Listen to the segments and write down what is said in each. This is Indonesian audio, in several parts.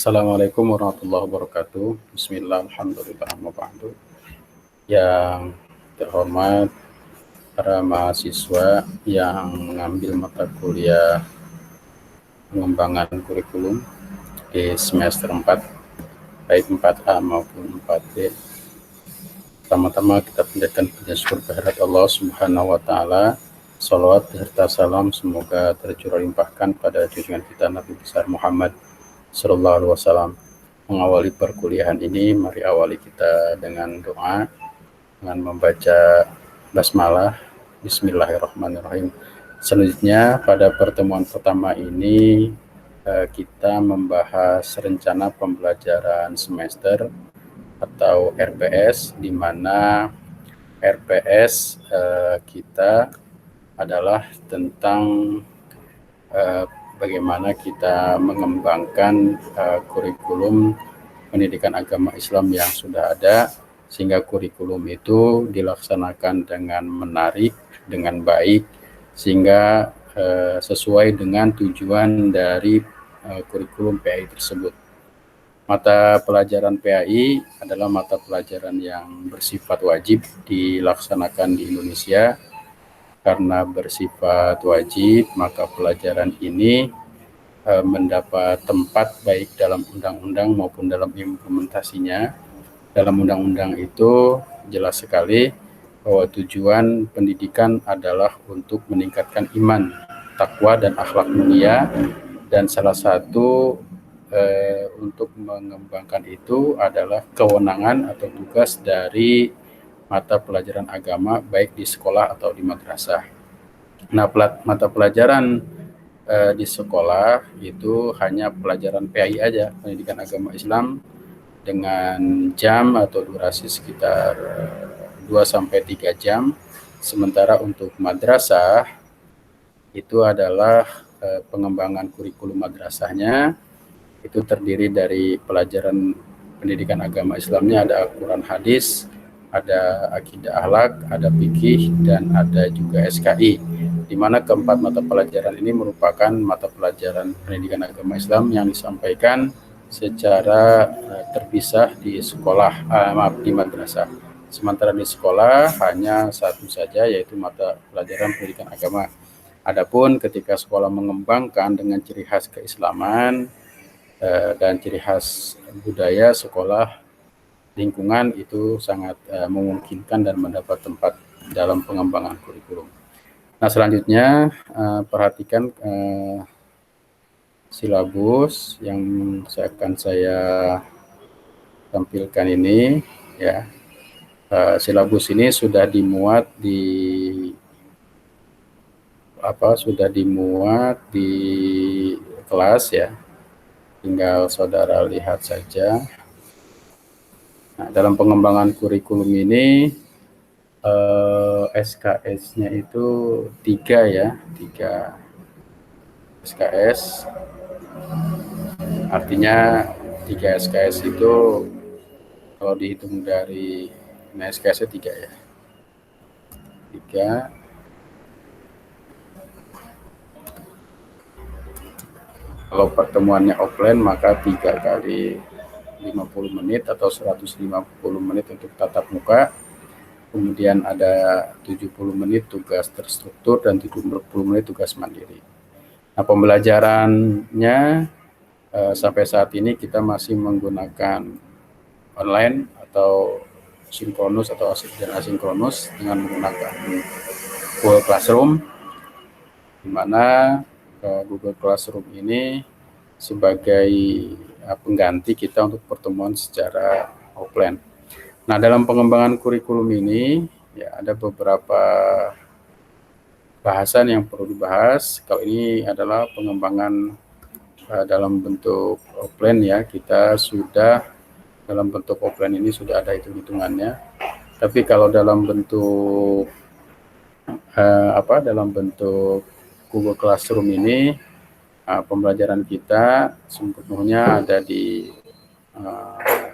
Assalamualaikum warahmatullahi wabarakatuh. Bismillah, alhamdulillah, wa ba'du. Yang terhormat para mahasiswa yang mengambil mata kuliah pengembangan kurikulum di semester 4, baik 4A maupun 4B. Pertama-tama kita panjatkan puji syukur kehadirat Allah Subhanahu wa taala. Shalawat serta salam semoga tercurah limpahkan pada junjungan kita Nabi besar Muhammad sallallahu alaihi wasallam. Mengawali perkuliahan ini, mari awali kita dengan doa, dengan membaca basmalah. Bismillahirrahmanirrahim. Selanjutnya pada pertemuan pertama ini kita membahas rencana pembelajaran semester atau RPS, di mana RPS kita adalah tentang bagaimana kita mengembangkan kurikulum pendidikan agama Islam yang sudah ada, sehingga kurikulum itu dilaksanakan dengan menarik, dengan baik, sehingga sesuai dengan tujuan dari kurikulum PAI tersebut. Mata pelajaran PAI adalah mata pelajaran yang bersifat wajib dilaksanakan di Indonesia. Karena bersifat wajib, maka pelajaran ini mendapat tempat baik dalam undang-undang maupun dalam implementasinya. Dalam undang-undang itu jelas sekali bahwa tujuan pendidikan adalah untuk meningkatkan iman, takwa, dan akhlak mulia, dan salah satu untuk mengembangkan itu adalah kewenangan atau tugas dari mata pelajaran agama baik di sekolah atau di madrasah. Nah, mata pelajaran di sekolah itu hanya pelajaran PAI aja, pendidikan agama Islam, dengan jam atau durasi sekitar 2-3 jam. Sementara untuk madrasah itu adalah pengembangan kurikulum madrasahnya itu terdiri dari pelajaran pendidikan agama Islamnya, ada Al-Quran, hadis, ada akidah akhlak, ada fikih, dan ada juga SKI, di mana keempat mata pelajaran ini merupakan mata pelajaran pendidikan agama Islam yang disampaikan secara terpisah di sekolah, di madrasah. Sementara di sekolah hanya satu saja, yaitu mata pelajaran pendidikan agama. Adapun ketika sekolah mengembangkan dengan ciri khas keislaman dan ciri khas budaya sekolah, lingkungan itu sangat memungkinkan dan mendapat tempat dalam pengembangan kurikulum. Nah, selanjutnya perhatikan silabus yang akan saya tampilkan ini, ya. Silabus ini sudah dimuat di kelas, ya. Tinggal saudara lihat saja. Nah, dalam pengembangan kurikulum ini SKS-nya itu 3, ya, 3 SKS. Artinya 3 SKS itu kalau dihitung dari SKS-nya 3, ya. 3. Kalau pertemuannya offline maka 3 kali 50 menit atau 150 menit untuk tatap muka. Kemudian ada 70 menit tugas terstruktur dan 70 menit tugas mandiri. Nah, pembelajarannya sampai saat ini kita masih menggunakan online atau sinkronus atau asinkronus dengan menggunakan Google Classroom, di mana Google Classroom ini sebagai pengganti kita untuk pertemuan secara offline. Nah, dalam pengembangan kurikulum ini, ya, ada beberapa bahasan yang perlu dibahas. Kalau ini adalah pengembangan dalam bentuk offline, ya, kita sudah dalam bentuk offline ini sudah ada hitung-hitungannya. Tapi kalau dalam bentuk dalam bentuk Google Classroom ini, pembelajaran kita sepenuhnya ada di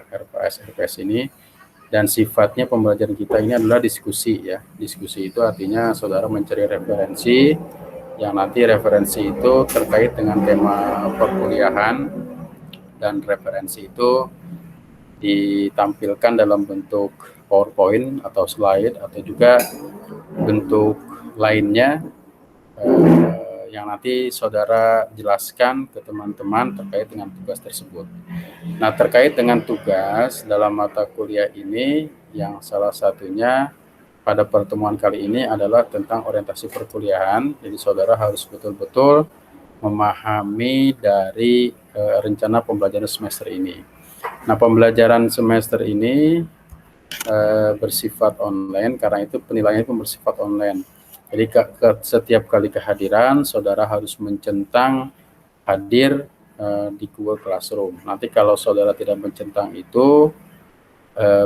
RPS ini, dan sifatnya pembelajaran kita ini adalah diskusi, ya. Diskusi itu artinya saudara mencari referensi, yang nanti referensi itu terkait dengan tema perkuliahan dan referensi itu ditampilkan dalam bentuk PowerPoint atau slide atau juga bentuk lainnya yang nanti saudara jelaskan ke teman-teman terkait dengan tugas tersebut. Nah, terkait dengan tugas dalam mata kuliah ini, yang salah satunya pada pertemuan kali ini adalah tentang orientasi perkuliahan. Jadi saudara harus betul-betul memahami dari rencana pembelajaran semester ini. Nah, pembelajaran semester ini bersifat online, karena itu penilaiannya pun bersifat online. Jadi setiap kali kehadiran, saudara harus mencentang hadir di Google Classroom. Nanti kalau saudara tidak mencentang itu,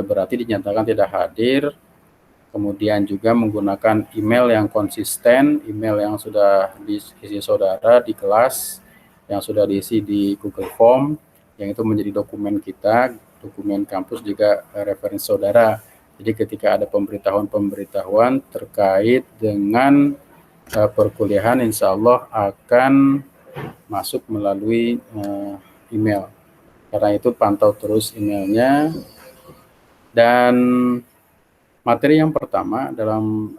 berarti dinyatakan tidak hadir. Kemudian juga menggunakan email yang konsisten, email yang sudah diisi saudara di kelas, yang sudah diisi di Google Form, yang itu menjadi dokumen kita, dokumen kampus juga referensi saudara. Jadi ketika ada pemberitahuan terkait dengan perkuliahan, insya Allah akan masuk melalui email. Karena itu pantau terus emailnya. Dan materi yang pertama dalam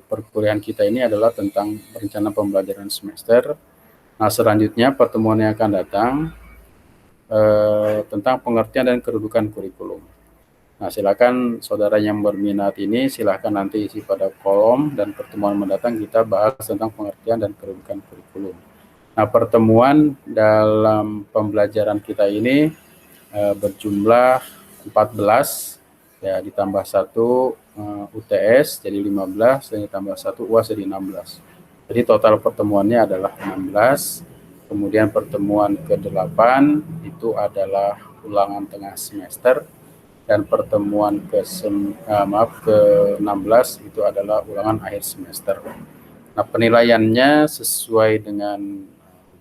perkuliahan kita ini adalah tentang rencana pembelajaran semester. Nah, selanjutnya pertemuan yang akan datang tentang pengertian dan kedudukan kurikulum. Nah, silakan saudara yang berminat ini silakan nanti isi pada kolom, dan pertemuan mendatang kita bahas tentang pengertian dan kedudukan kurikulum. Nah, pertemuan dalam pembelajaran kita ini berjumlah 14, ya, ditambah 1 UTS jadi 15, dan ditambah 1 UAS jadi 16. Jadi total pertemuannya adalah 16. Kemudian pertemuan ke-8 itu adalah ulangan tengah semester, dan pertemuan ke-16 itu adalah ulangan akhir semester. Nah, penilaiannya sesuai dengan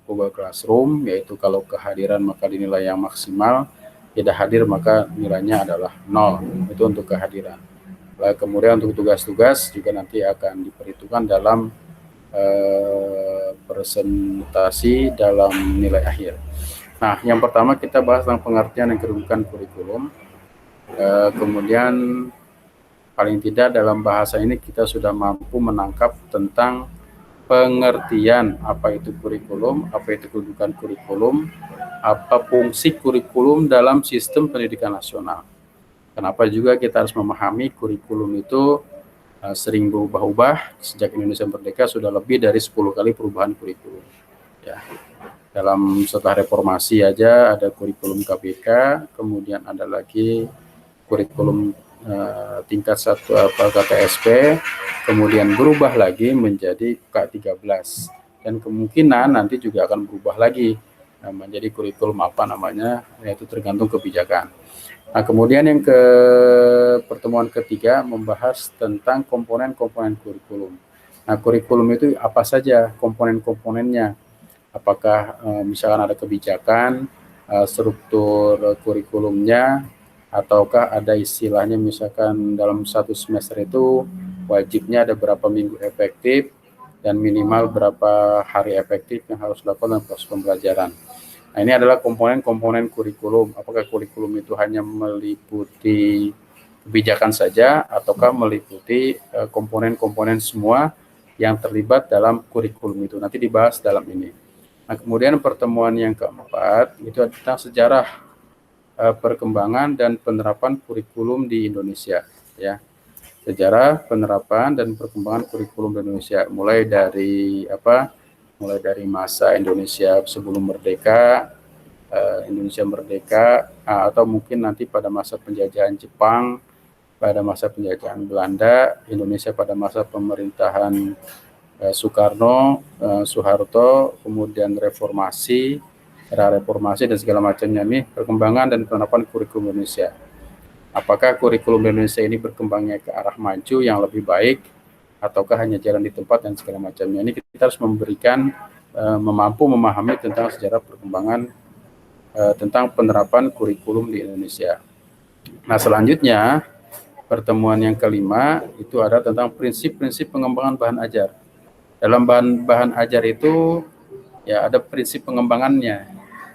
Google Classroom, yaitu kalau kehadiran maka dinilai yang maksimal, tidak hadir maka nilainya adalah 0. Itu untuk kehadiran. Lalu kemudian untuk tugas-tugas juga nanti akan diperhitungkan dalam presentasi dalam nilai akhir. Nah, yang pertama kita bahas tentang pengertian dan kedudukan kurikulum. Kemudian paling tidak dalam bahasa ini kita sudah mampu menangkap tentang pengertian apa itu kurikulum, apa itu kedudukan kurikulum, apa fungsi kurikulum dalam sistem pendidikan nasional. Kenapa juga kita harus memahami kurikulum itu sering berubah-ubah. Sejak Indonesia merdeka sudah lebih dari 10 kali perubahan kurikulum. Ya. Dalam setelah reformasi aja ada kurikulum KBK, kemudian ada lagi kurikulum tingkat 1 KTSP, kemudian berubah lagi menjadi K13, dan kemungkinan nanti juga akan berubah lagi menjadi kurikulum apa namanya, yaitu tergantung kebijakan. Nah, kemudian yang ke pertemuan ketiga membahas tentang komponen-komponen kurikulum. Nah, kurikulum itu apa saja komponen-komponennya? Apakah misalkan ada kebijakan, struktur kurikulumnya, ataukah ada istilahnya misalkan dalam 1 semester itu wajibnya ada berapa minggu efektif dan minimal berapa hari efektif yang harus dilakukan dalam proses pembelajaran. Nah, ini adalah komponen-komponen kurikulum. Apakah kurikulum itu hanya meliputi kebijakan saja, ataukah meliputi komponen-komponen semua yang terlibat dalam kurikulum itu? Nanti dibahas dalam ini. Nah, kemudian pertemuan yang keempat itu tentang sejarah perkembangan dan penerapan kurikulum di Indonesia, ya. Sejarah penerapan dan perkembangan kurikulum di Indonesia, mulai dari masa Indonesia sebelum merdeka, Indonesia merdeka, atau mungkin nanti pada masa penjajahan Jepang, pada masa penjajahan Belanda, Indonesia pada masa pemerintahan Soekarno, Soeharto, kemudian reformasi, era reformasi dan segala macamnya, nih perkembangan dan penerapan kurikulum Indonesia. Apakah kurikulum Indonesia ini berkembangnya ke arah maju yang lebih baik, ataukah hanya jalan di tempat dan segala macamnya? Ini kita harus memberikan mampu memahami tentang sejarah perkembangan tentang penerapan kurikulum di Indonesia. Nah, selanjutnya pertemuan yang kelima itu ada tentang prinsip-prinsip pengembangan bahan ajar. Dalam bahan ajar itu ya ada prinsip pengembangannya.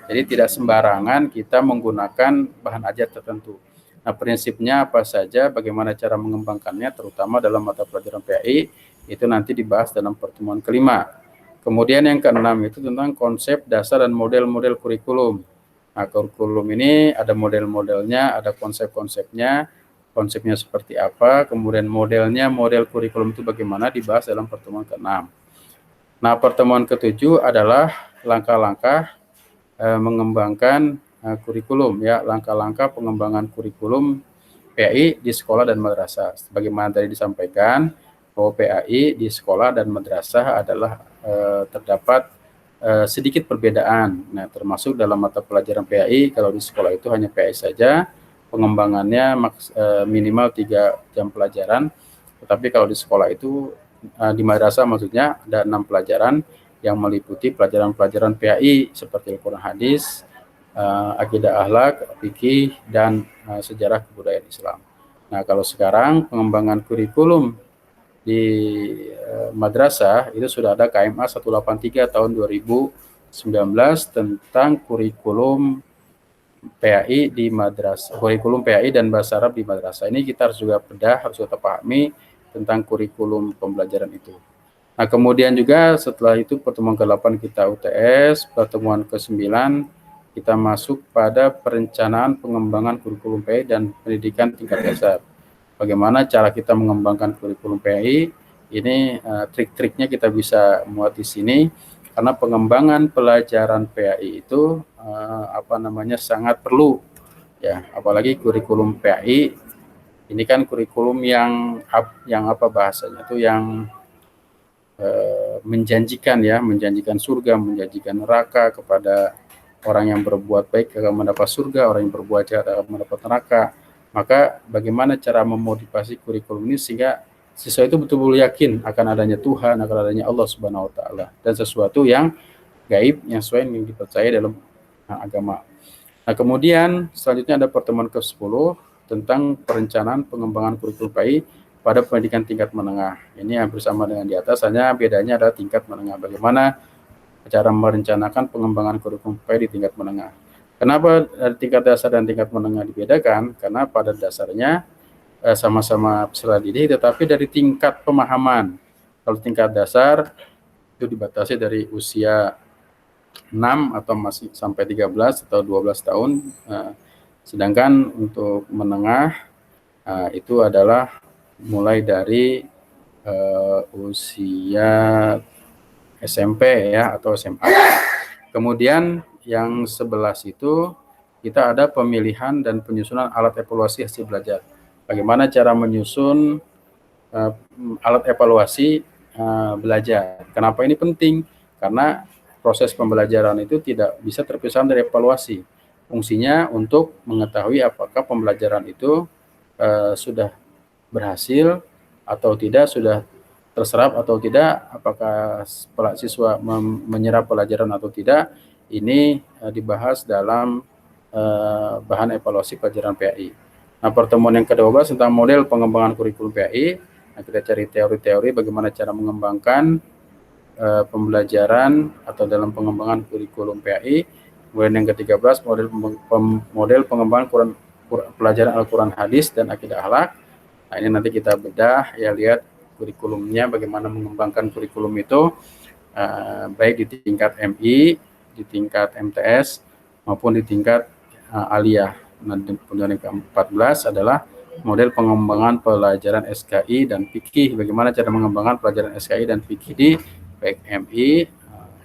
Jadi tidak sembarangan kita menggunakan bahan ajar tertentu. Nah, prinsipnya apa saja, bagaimana cara mengembangkannya, terutama dalam mata pelajaran PAI, itu nanti dibahas dalam pertemuan kelima. Kemudian yang keenam itu tentang konsep dasar dan model-model kurikulum. Nah, kurikulum ini ada model-modelnya, ada konsep-konsepnya, konsepnya seperti apa, kemudian modelnya, model kurikulum itu bagaimana, dibahas dalam pertemuan keenam. Nah, pertemuan ketujuh adalah langkah-langkah mengembangkan kurikulum, ya, langkah-langkah pengembangan kurikulum PAI di sekolah dan madrasah. Sebagaimana tadi disampaikan bahwa PAI di sekolah dan madrasah adalah terdapat sedikit perbedaan. Nah, termasuk dalam mata pelajaran PAI, kalau di sekolah itu hanya PAI saja, pengembangannya minimal 3 jam pelajaran. Tetapi kalau di sekolah itu, di madrasah maksudnya, ada 6 pelajaran yang meliputi pelajaran-pelajaran PAI seperti Al-Quran Hadis, akidah akhlak, fikih, dan sejarah kebudayaan Islam. Nah, kalau sekarang pengembangan kurikulum di madrasah itu sudah ada KMA 183 tahun 2019 tentang kurikulum PAI di madrasah, kurikulum PAI dan bahasa Arab di madrasah. Ini kita harus juga bedah, harus kita pahami tentang kurikulum pembelajaran itu. Nah, kemudian juga setelah itu pertemuan ke-8 kita UTS, pertemuan ke-9 kita masuk pada perencanaan pengembangan kurikulum PAI dan pendidikan tingkat dasar. Bagaimana cara kita mengembangkan kurikulum PAI, ini trik-triknya kita bisa muat di sini, karena pengembangan pelajaran PAI itu sangat perlu, ya, apalagi kurikulum PAI ini kan kurikulum yang apa bahasanya itu yang menjanjikan, ya, menjanjikan surga, menjanjikan neraka kepada orang yang berbuat baik akan mendapat surga, orang yang berbuat jahat akan mendapat neraka. Maka bagaimana cara memotivasi kurikulum ini sehingga siswa itu betul-betul yakin akan adanya Tuhan, akan adanya Allah Subhanahu wa taala, dan sesuatu yang gaib yang sesuai yang dipercaya dalam agama. Nah, kemudian selanjutnya ada pertemuan ke-10 tentang perencanaan pengembangan kurikulum PAI pada pendidikan tingkat menengah. Ini hampir sama dengan di atas, hanya bedanya adalah tingkat menengah. Bagaimana cara merencanakan pengembangan kurikulum PAI di tingkat menengah. Kenapa tingkat dasar dan tingkat menengah dibedakan? Karena pada dasarnya sama-sama peserta didik, tetapi dari tingkat pemahaman. Kalau tingkat dasar itu dibatasi dari usia 6 atau masih sampai 13 atau 12 tahun. Sedangkan untuk menengah itu adalah mulai dari usia SMP, ya, atau SMA. Kemudian yang 11 itu kita ada pemilihan dan penyusunan alat evaluasi hasil belajar. Bagaimana cara menyusun alat evaluasi belajar. Kenapa ini penting? Karena proses pembelajaran itu tidak bisa terpisah dari evaluasi. Fungsinya untuk mengetahui apakah pembelajaran itu sudah berhasil atau tidak, sudah terserap atau tidak, apakah siswa menyerap pelajaran atau tidak. Ini dibahas dalam bahan evaluasi pelajaran PAI. Nah, pertemuan yang ke-12 tentang model pengembangan kurikulum PAI. Nah, kita cari teori-teori bagaimana cara mengembangkan pembelajaran atau dalam pengembangan kurikulum PAI. Kemudian yang ke-13 model pengembangan pelajaran Al-Quran Hadis dan akidah akhlak. Nah, ini nanti kita bedah, ya, lihat kurikulumnya bagaimana mengembangkan kurikulum itu baik di tingkat MI, di tingkat MTS maupun di tingkat aliyah. Nah, kemudian yang ke-14 adalah model pengembangan pelajaran SKI dan fikih. Bagaimana cara mengembangkan pelajaran SKI dan fikih di baik MI,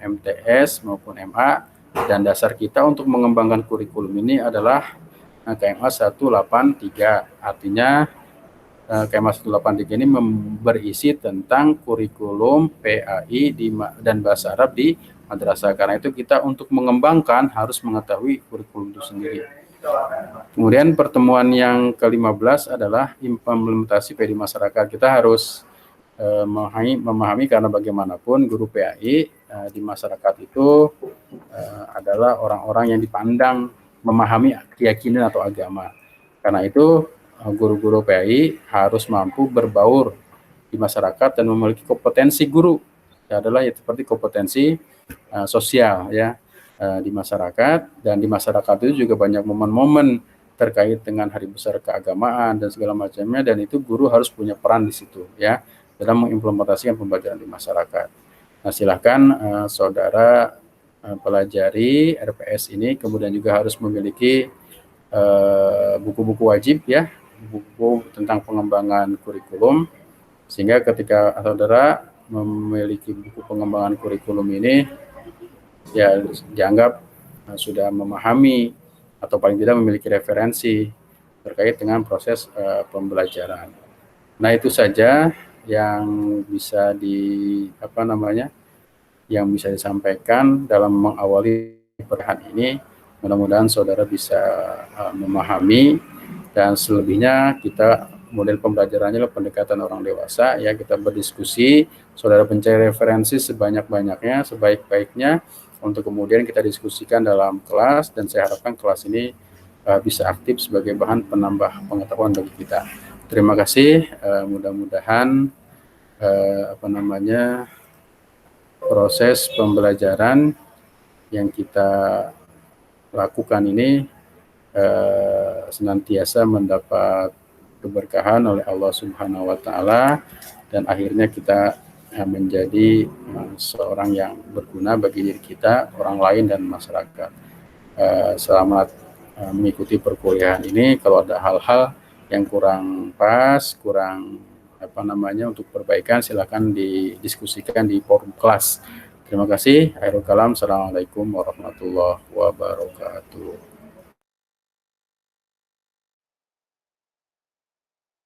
MTS maupun MA. Dan dasar kita untuk mengembangkan kurikulum ini adalah KMA 183. Artinya KMA 183 ini berisi tentang kurikulum PAI dan bahasa Arab di madrasah. Karena itu kita untuk mengembangkan harus mengetahui kurikulum itu sendiri. Kemudian pertemuan yang ke-15 adalah implementasi PAI di masyarakat. Kita harus memahami karena bagaimanapun guru PAI di masyarakat itu adalah orang-orang yang dipandang memahami keyakinan atau agama. Karena itu guru-guru PAI harus mampu berbaur di masyarakat dan memiliki kompetensi guru. Ya, adalah seperti kompetensi sosial, ya. di masyarakat, dan di masyarakat itu juga banyak momen-momen terkait dengan hari besar keagamaan dan segala macamnya, dan itu guru harus punya peran di situ ya dalam mengimplementasikan pembelajaran di masyarakat. Nah, silahkan saudara pelajari RPS ini, kemudian juga harus memiliki buku-buku wajib ya, buku tentang pengembangan kurikulum, sehingga ketika saudara memiliki buku pengembangan kurikulum ini ya dianggap sudah memahami atau paling tidak memiliki referensi terkait dengan proses pembelajaran. Nah, itu saja yang bisa yang bisa disampaikan dalam mengawali perhatian ini. Mudah-mudahan saudara bisa memahami, dan selebihnya kita model pembelajarannya pendekatan orang dewasa ya, kita berdiskusi, saudara mencari referensi sebanyak-banyaknya, sebaik-baiknya untuk kemudian kita diskusikan dalam kelas, dan saya harapkan kelas ini bisa aktif sebagai bahan penambah pengetahuan bagi kita. Terima kasih, mudah-mudahan proses pembelajaran yang kita lakukan ini senantiasa mendapat keberkahan oleh Allah Subhanahu wa Ta'ala, dan akhirnya kita menjadi seorang yang berguna bagi diri kita, orang lain, dan masyarakat. Selamat mengikuti perkuliahan ini. Kalau ada hal-hal yang kurang pas, kurang untuk perbaikan, silakan didiskusikan di forum kelas. Terima kasih. Akhirul kalam. Assalamualaikum warahmatullahi wabarakatuh.